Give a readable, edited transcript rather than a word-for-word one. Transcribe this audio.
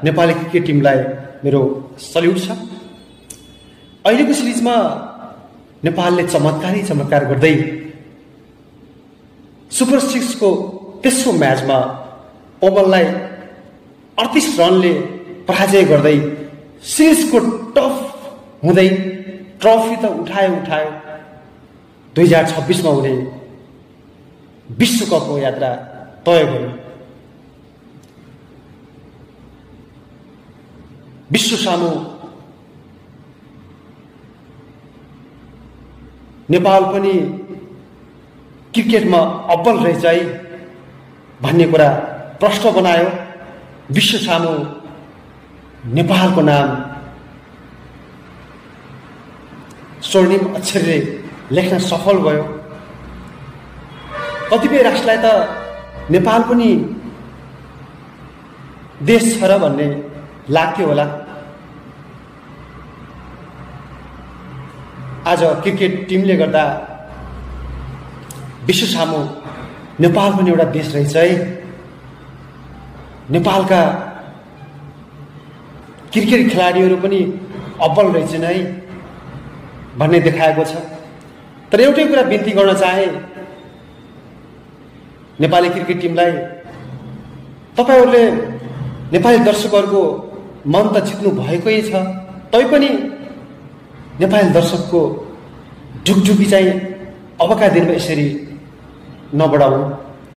Nepali cricket टिमलाई मेरो salute छ। अहिलेको सिरिजमा नेपालले चमत्कार गर्दै सुपर 6 को तेस्रो म्याचमा ओभललाई 38 रनले पराजय गर्दै सिरिजको टप हुँदै ट्रफी त उठायो 2026 मा हुने विश्वकपको यात्रा तय गर्यो। विश्व सामु नेपाल पनि क्रिकेटमा अब्बल रहेछ है भन्ने कुरा प्रश्न बनायो। विश्व सामु नेपालको नाम स्वर्णिम अक्षरले लेख्न सफल भयो। कतिपय राष्ट्रलाई त नेपाल पनि देश छ र भन्ने लाग्थ्यो होला। आज क्रिकेट टिमले गर्दा विश्व सामु नेपाल पनि एउटा देश रहेछ है। नेपालका क्रिकेट खेलाडीहरू पनि अब्बल रहेछन् है भन्ने देखाएको छ। तर एउटै कुरा बिन्ती गर्न चाहे नेपाली क्रिकेट टिमलाई, तपाईहरूले नेपाली दर्शकहरूको मन त जित्नु भएकै छ, तैपनि नेपाली दर्शकको ढुकढुकी चाहिँ अबका दिनमा यसरी नबढाउनु।